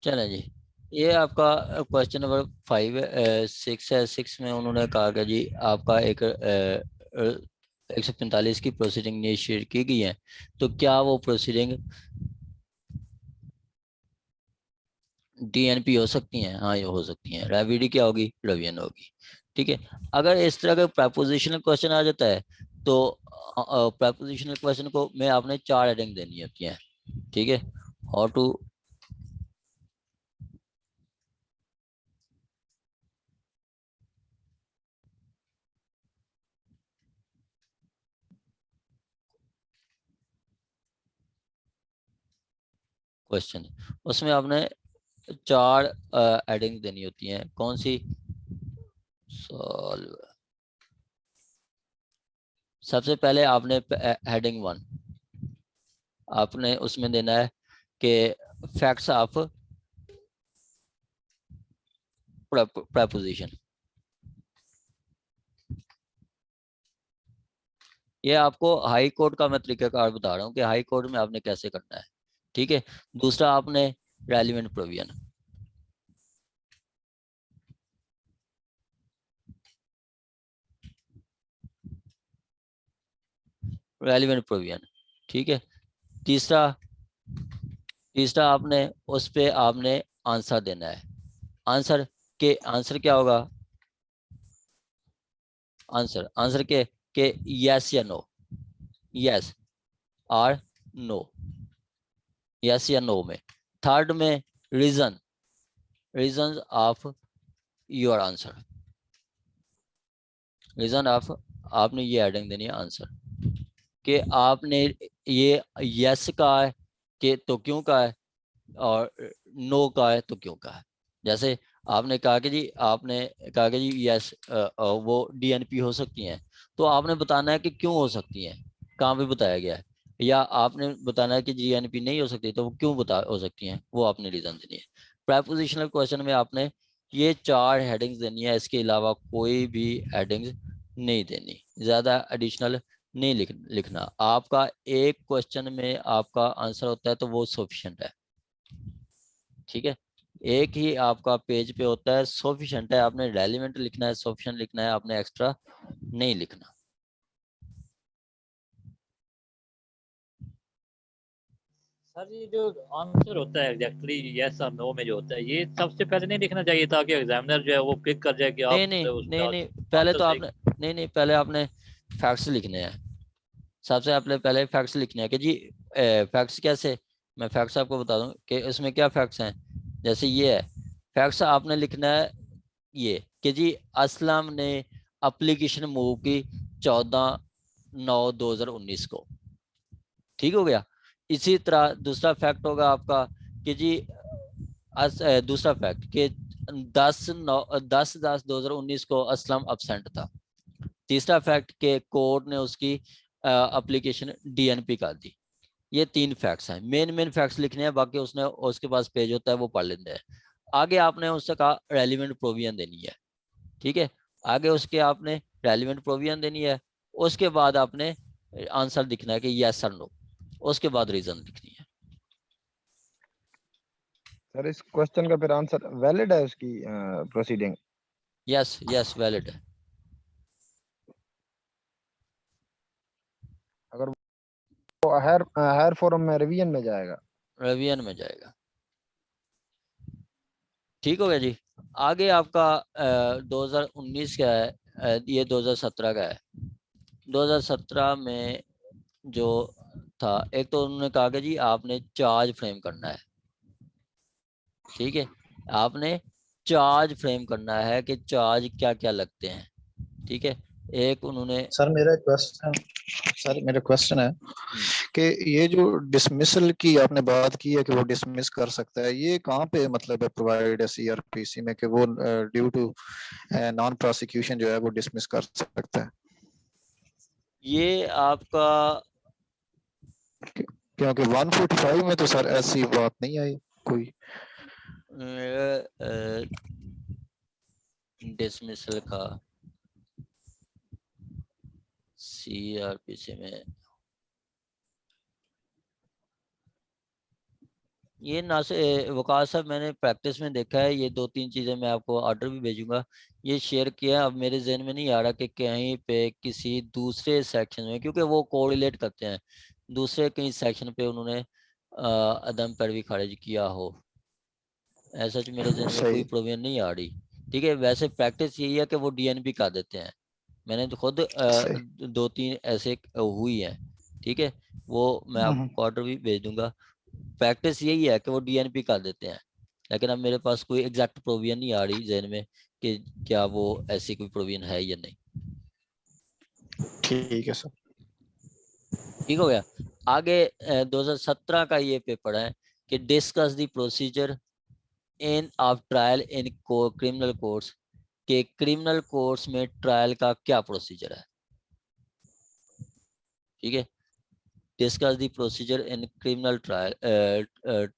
चलें जी, ये आपका क्वेश्चन नंबर 6 है। 6 में उन्होंने कहा कि जी आपका एक 145 की प्रोसीडिंग इनिशिएट की गई है, तो क्या वो प्रोसीडिंग डीएनपी हो सकती हैं? हाँ, ये हो सकती हैं। रेविडी क्या होगी? रवियन होगी। ठीक है। अगर इस तरह का प्रपोजिशनल क्वेश्चन आ जाता है तो प्रपोजिशनल क्वेश्चन को में आपने 4 हेडिंग देनी होती है। ठीक है। हाउ टू क्वेश्चन, उसमें आपने 4 हेडिंग देनी होती हैं। कौन सी? सॉल्व। सबसे पहले आपने हेडिंग 1 आपने उसमें देना है कि फैक्ट्स ऑफ प्रपोजिशन। ये आपको हाई कोर्ट का मैं तरीकाकार बता रहा हूँ कि हाई कोर्ट में आपने कैसे करना है। ठीक है। दूसरा आपने रेलिवेंट प्रोविजन। Relevant provision. ठीक है। तीसरा तीसरा आपने उस पे आपने आंसर देना है। आंसर क्या होगा? आंसर के यस या नो, यस और नो, यस या नो में। थर्ड में reason of your answer, reason of, आपने ये हेडिंग देनी है आंसर कि आपने ये यस का है कि तो क्यों का है, और नो का है तो क्यों का है। जैसे आपने कहा कि जी आपने कहा कि जी यस वो डीएनपी हो सकती हैं, तो आपने बताना है कि क्यों हो सकती हैं, कहाँ पे बताया गया है। या आपने बताना है कि डीएनपी नहीं हो सकती तो वो क्यों बता हो सकती हैं, वो आपने रीजन देनी है। प्रेपोजिशनल क्वेश्चन में आपने ये 4 हेडिंग्स देनी है, इसके अलावा कोई भी हेडिंग्स नहीं देनी, ज्यादा एडिशनल नहीं लिखना। आपका एक क्वेश्चन में आपका आंसर होता है तो वो सफिशिएंट है। ठीक है। एक ही आपका पेज पे होता है, सफिशिएंट है। आपने रेलिवेंट लिखना है, सफिशिएंट लिखना है, आपने एक्स्ट्रा नहीं लिखना। सर ये जो आंसर होता है एग्जैक्टली यस और नो में जो होता है, ये सबसे पहले नहीं लिखना चाहिए ताकि एग्जामिनर जो है वो पिक कर जाए कि नहीं आप नहीं नहीं उसका नहीं, पहले आंसर तो सही। आपने नहीं नहीं, पहले आपने फैक्ट्स लिखने हैं। सबसे आपने पहले फैक्ट्स लिखने हैं कि जी फैक्ट्स कैसे। मैं फैक्ट्स आपको बता दूं कि इसमें क्या फैक्ट्स हैं। जैसे ये है फैक्ट्स, आपने लिखना है ये कि जी असलम ने एप्लीकेशन मूव की 14/9/2019 को। ठीक हो गया। इसी तरह दूसरा फैक्ट होगा आपका कि जी दूसरा फैक्ट कि 10/10/2019 को असलम अब्सेंट था। तीसरा फैक्ट के कोर्ट ने उसकी एप्लीकेशन डीएनपी कर दी। ये 3 फैक्ट्स हैं। मेन फैक्ट्स लिखने हैं, बाकी उसने उसके पास पेज होता है वो पढ़ लेते हैं। आगे आपने उससे कहा रेलिवेंट प्रोविजन देनी है। ठीक है। आगे उसके आपने रेलिवेंट प्रोविजन देनी है। उसके बाद आपने आंसर लिखना है कि यस और नो। उसके बाद रीजन लिखनी है। सर इस क्वेश्चन का फिर आंसर वैलिड है उसकी प्रोसीडिंग? यस यस, वैलिड है। अगर वो हायर फॉरम में रिवीजन में जाएगा? रिवीजन में जाएगा। ठीक हो गया जी। आगे आपका 2019 का है, ये 2017 का है। 2017 में जो था, एक तो उन्होंने कहा कि जी आपने चार्ज फ्रेम करना है। ठीक है। आपने चार्ज फ्रेम करना है कि चार्ज क्या क्या लगते हैं। ठीक है। एक उन्होंने सर मेरा क्वेश्चन है हम्म, कि ये जो डिसमिसल की आपने बात की है कि वो डिसमिस कर सकता है, ये कहाँ पे मतलब है प्रोवाइड है सीआरपीसी में कि वो ड्यू टू नॉन प्रोसिक्यूशन जो है वो डिसमिस कर सकता है? ये आपका क्योंकि 145 में तो सर ऐसी बात नहीं आई कोई। डिसमिसल का सीआरपीसी में ये ना से वकास साहब मैंने प्रैक्टिस में देखा है, ये 2-3 चीज़ें मैं आपको ऑर्डर भी भेजूंगा, ये शेयर किया। अब मेरे जहन में नहीं आ रहा कि कहीं पे किसी दूसरे सेक्शन में, क्योंकि वो कोरिलेट करते हैं, दूसरे कहीं सेक्शन पे उन्होंने अदम पैरवी खारिज किया हो, ऐसा जो मेरे जहन में कोई सही। प्रोविजन नहीं आ रही। ठीक है, वैसे प्रैक्टिस यही है कि वो डीएनपी कर देते हैं, मैंने तो खुद सही। 2-3 ऐसे हुई हैं। ठीक है, वो मैं आपको ऑर्डर भी भेज दूंगा। प्रैक्टिस यही है कि वो डीएनपी कर देते हैं, लेकिन अब मेरे पास कोई एग्जैक्ट प्रोविजन नहीं आ रही जहन में कि क्या वो ऐसी कोई प्रोविजन है या नहीं। ठीक है सर। ठीक हो गया। आगे 2017 का ये पेपर है कि discuss the procedure in of trial in criminal courts, के क्रिमिनल कोर्ट्स में ट्रायल का क्या प्रोसीजर है। ठीक है, discuss the procedure in criminal trial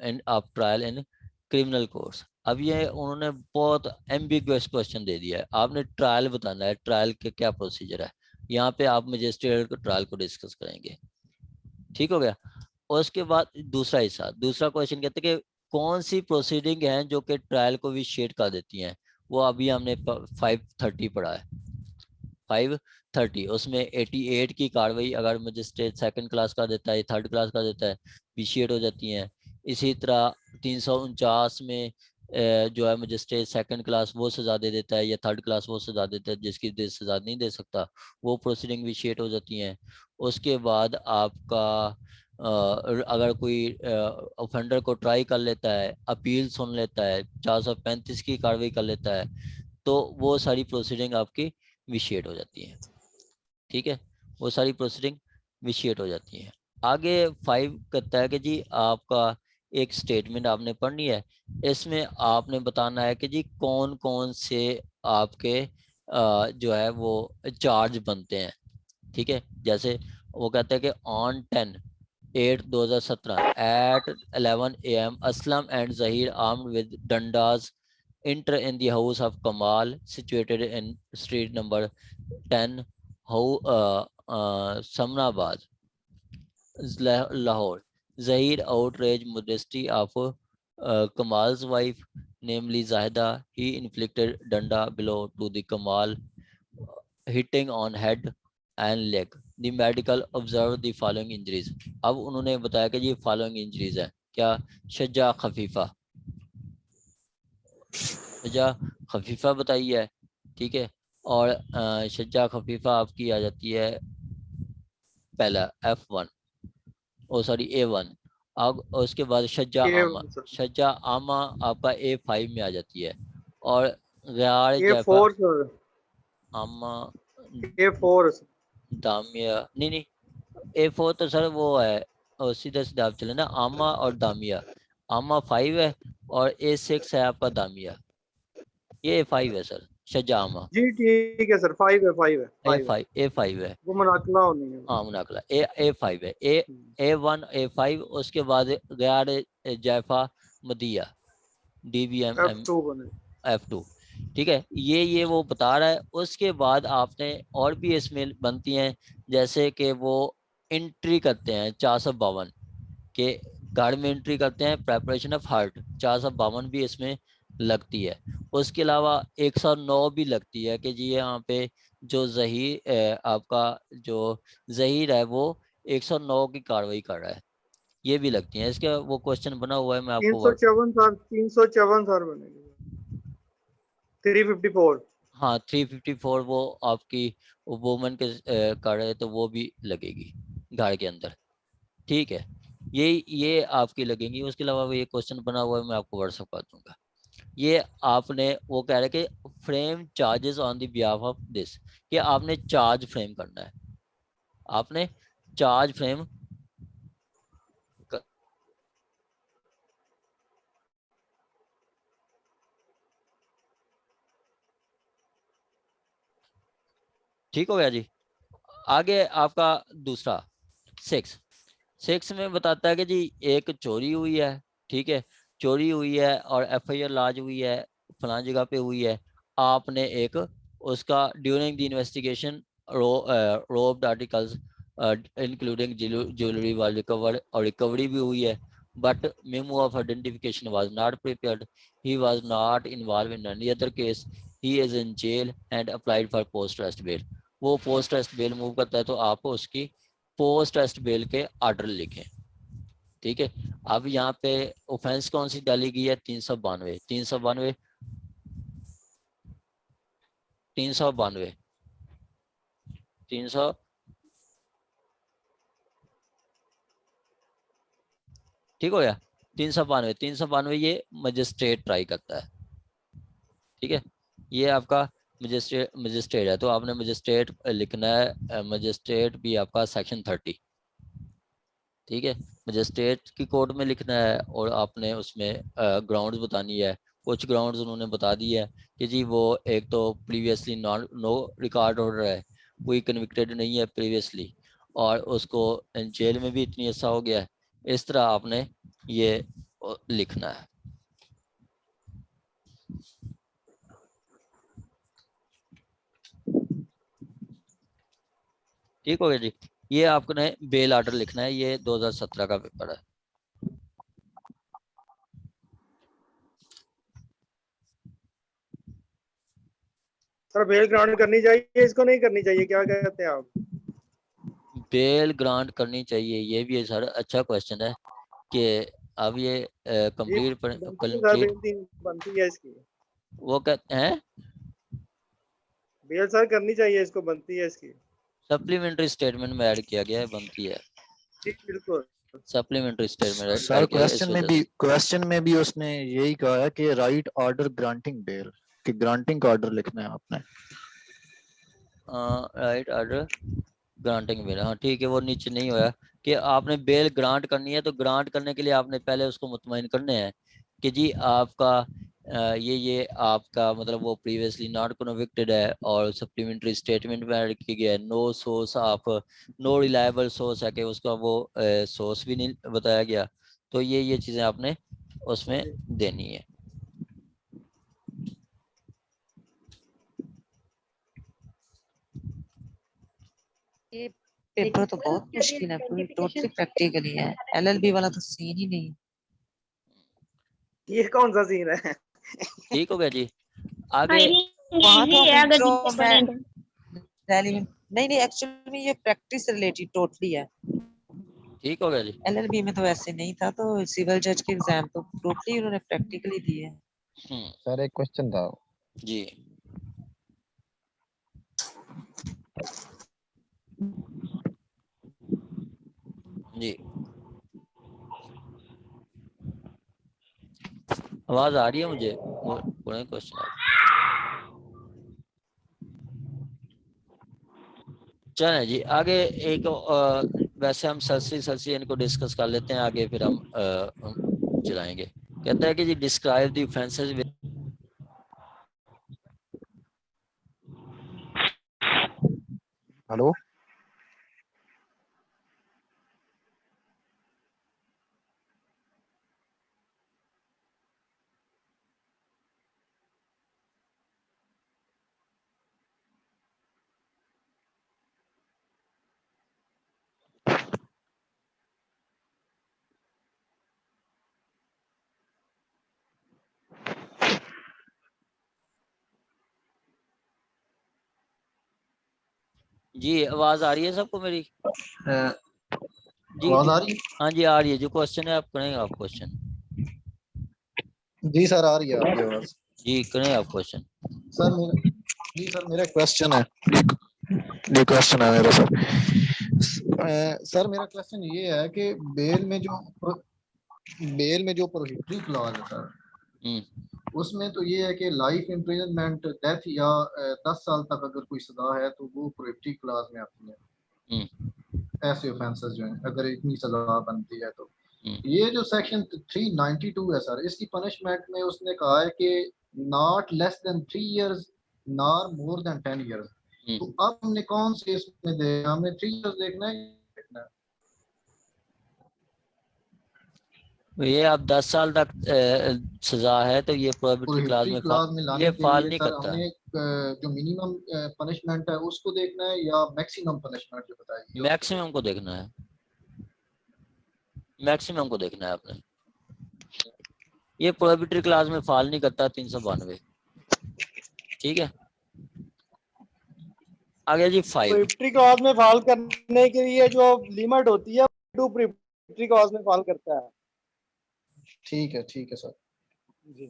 end of trial in criminal courts. अब ये उन्होंने बहुत एम्बिगुअस क्वेश्चन दे दिया है, आपने ट्रायल बताना है, ट्रायल के क्या प्रोसीजर है, यहाँ पे आप मजिस्ट्रेट को ट्रायल को डिस्कस करेंगे। ठीक हो गया। और उसके बाद दूसरा हिस्सा, दूसरा क्वेश्चन कहते हैं कि कौन सी प्रोसीडिंग है जो कि ट्रायल को विशेड कर देती हैं, वो अभी हमने 530 पढ़ा है। 530 उसमें 88 की कार्रवाई अगर मजिस्ट्रेट सेकंड क्लास का देता है, थर्ड क्लास का देता है, विशेड हो जाती हैं। इसी तरह 349 में जो है मजिस्ट्रेट सेकंड क्लास वो सजा दे देता है या थर्ड क्लास वो सजा देता है, जिसकी सजा नहीं दे सकता, वो प्रोसीडिंग विशेड हो जाती हैं। उसके बाद आपका अगर कोई ऑफेंडर को ट्राई कर लेता है, अपील सुन लेता है, 435 की कार्रवाई कर लेता है, तो वो सारी प्रोसीडिंग आपकी विशिएट हो जाती है। ठीक है, वो सारी प्रोसीडिंग विशिएट हो जाती है। आगे 5 कहता है कि जी आपका एक स्टेटमेंट आपने पढ़नी है, इसमें आपने बताना है कि जी कौन कौन से आपके जो है वो चार्ज बनते हैं। ठीक है, जैसे वो कहता है कि on 10/8/2017 at 11 AM Aslam and Zahir armed with dandas enter in the house of Kamal situated in street number 10 Samnabad, Lahore. Zahir outraged modesty of Kamal's wife, namely Zahida. He inflicted danda below to the Kamal, hitting on head and leg. The medical observed the following injuries. अब उन्होंने बताया कि ये following injuries है क्या, शज्जा खफीफा, शज्जा खफीफा बताई है। ठीक है, और शज्जा खफीफा आपकी आ जाती है पहला F1 ओ सॉरी A1। अब उसके बाद शज्जा आमा, शज्जा आमा आपका A5 में आ जाती है, और गैर जैफा A4 सर, आमा A4 दामिया नहीं A4 तो सर वो है, और सीधा सीधा आप चले ना, आमा और दामिया। आमा 5 है और A6 है आपका दामिया, ये A5 है सर, शज्जा आमा जी, ठीक है सर, 5 है, 5 है, 5 है, A5 है। वो मुनाकला होनी है। हाँ मुनाकला A5 है, A1 A5। उसके बाद गैर जैफा मदिया DBM F2 बने। F2। ठीक है, ये वो बता रहा है। उसके बाद आपने और भी इसमें बनती हैं, जैसे कि वो एंट्री करते हैं 452 के गार्ड में एंट्री करते हैं, प्रेपरेशन ऑफ हार्ट 452 भी इसमें लगती है। उसके अलावा 109 भी लगती है कि जी यहाँ पे जो जहीर आपका जो जहीर है वो 109 की कार्रवाई कर रहा है, ये भी लगती है। इसका वो क्वेश्चन बना हुआ है, मैं आपको 354 सर, 354 सर बनेगी। 354 हाँ 354 वो आपकी वुमन के कर रहे तो वो भी लगेगी गाड़ के अंदर। ठीक है, ये आपकी लगेंगी। उसके अलावा ये क्वेश्चन बना हुआ है, मैं आपको व्हाट्सएप कर दूंगा। ये आपने वो कह रहे कि frame charges on the behalf of this, कि आपने चार्ज फ्रेम करना है, आपने चार्ज फ्रेम ठीक हो गया जी। आगे आपका दूसरा 6 में बताता है कि जी एक चोरी हुई है। ठीक है, चोरी हुई है और FIR लॉन्च हुई है, फलां जगह पे हुई है। आपने एक उसका during the investigation robed articles including jewellery वाल रिकवर, और रिकवरी भी हुई है। but memo of identification was not prepared. He was not involved in any other case. He is in jail and applied for post arrest bail. वो post arrest bell move करता है तो आप उसकी पोस्ट अरेस्ट बेल के order लिखें, ठीक है। अब यहाँ पे ऑफेंस कौन सी डाली गई है? 392 ठीक हो गया। 392 ये मजिस्ट्रेट ट्राई करता है, ठीक है। ये आपका मजिस्ट्रेट है, तो आपने मजिस्ट्रेट लिखना है। मजिस्ट्रेट भी आपका सेक्शन 30, ठीक है। मजिस्ट्रेट की कोर्ट में लिखना है और आपने उसमें ग्राउंड्स बतानी है। कुछ ग्राउंड्स उन्होंने बता दी है कि जी वो एक तो प्रीवियसली नो रिकॉर्ड ऑर्डर है, कोई कन्विक्टेड नहीं है प्रीवियसली, और उसको जेल में भी इतनी ऐसा हो गया है। इस तरह आपने ये लिखना है। ठीक हो गया जी। ये आपने बेल ऑर्डर लिखना है, ये 2017 का पेपर है। सर बेल ग्रांट करनी चाहिए, इसको नहीं करनी चाहिए, क्या कहते हैं आप? बेल ग्रांट करनी चाहिए, ये भी है सर, अच्छा क्वेश्चन है कि अब ये कंप्लीट बनती है इसकी, वो कहते हैं बेल सर करनी चाहिए, इसको बनती है इसकी। सप्लीमेंट्री स्टेटमेंट में ऐड किया गया है, बनती है। जी बिल्कुल। सप्लीमेंट्री स्टेटमेंट सर क्वेश्चन में भी उसने यही कहा है कि राइट ऑर्डर ग्रांटिंग बेल, कि ग्रांटिंग का ऑर्डर लिखना है आपने। राइट ऑर्डर ग्रांटिंग बेल, हाँ ठीक है। वो नीचे नहीं होया कि आपने बेल ग्रांट करनी है, तो ग्रांट करने के लिए आपने पहले उसको मुतमईन करने हैं कि जी आपका ये आपका मतलब वो प्रीवियसली नॉट कन्विक्टेड है और सप्लीमेंट्री स्टेटमेंट में ऐड किया गया है। No source of no reliable source है कि उसका वो सोर्स भी नहीं बताया गया। तो ये चीज़ें आपने उसमें देनी है। ये पेपर तो बहुत मुश्किल है, पूरी टोटली प्रैक्टिकली है। एलएलबी वाला तो सीन ही नहीं। ये कौन सा सीन है? ठीक हो गया जी। आगे वहाँ तो नहीं एक्चुअली में ये प्रैक्टिस रिलेटेड टोटली है। ठीक हो गया जी। एलएलबी में तो वैसे नहीं था, तो सिविल जज के एग्जाम तो टोटली उन्होंने प्रैक्टिकली दिए। सर एक क्वेश्चन था जी। जी आवाज आ रही है मुझे? पुराने क्वेश्चन चले जी। आगे एक वैसे हम सरसी इनको डिस्कस कर लेते हैं, आगे फिर हम चलाएंगे। कहता है कि जी डिस्क्राइब द ऑफेंसेस। हेलो जी आवाज आ रही है सबको मेरी? जी आवाज आ रही है? हाँ जी आ रही है। जो क्वेश्चन है आप करेंगे, आप क्वेश्चन। जी सर आ रही है आपकी आवाज। जी करें आप क्वेश्चन। सर मेरा क्वेश्चन है, ये क्वेश्चन है मेरा सर। सर मेरा क्वेश्चन ये है कि बेल में जो प्रोहिबिटरी क्लॉज है सर, उसमें तो ये है कि लाइफ इम्प्रिजनमेंट, डेथ या 10 साल तक अगर कोई सजा है तो वो प्रोहिबिटरी क्लॉज में आती है। ऐसे ऑफेंसेस जो हैं अगर इतनी सजा बनती है तो। ये जो सेक्शन 392 है सर, इसकी पनिशमेंट में उसने कहा है कि not less than 3 years nor more than 10 years। तो अब हमने कौन से इसमें देखना, हमने 3 years देखना है? ये आप 10 साल तक सजा है तो ये प्रोहिबिटरी क्लास में ये फॉल नहीं करता। हमने जो मिनिमम पनिशमेंट है उसको देखना है या मैक्सिमम पनिशमेंट जो बताई? मैक्सिमम को देखना है। मैक्सिमम को देखना है आपने। ये प्रोहिबिटरी क्लास में फॉल नहीं करता 392। ठीक है, आगे जी 5। प्रोहिबिटरी क्लॉज में फॉल करने के लिए जो लिमिट होती है टू प्रोहिबिटरी क्लॉज में फॉल करता है। ठीक है सर। जी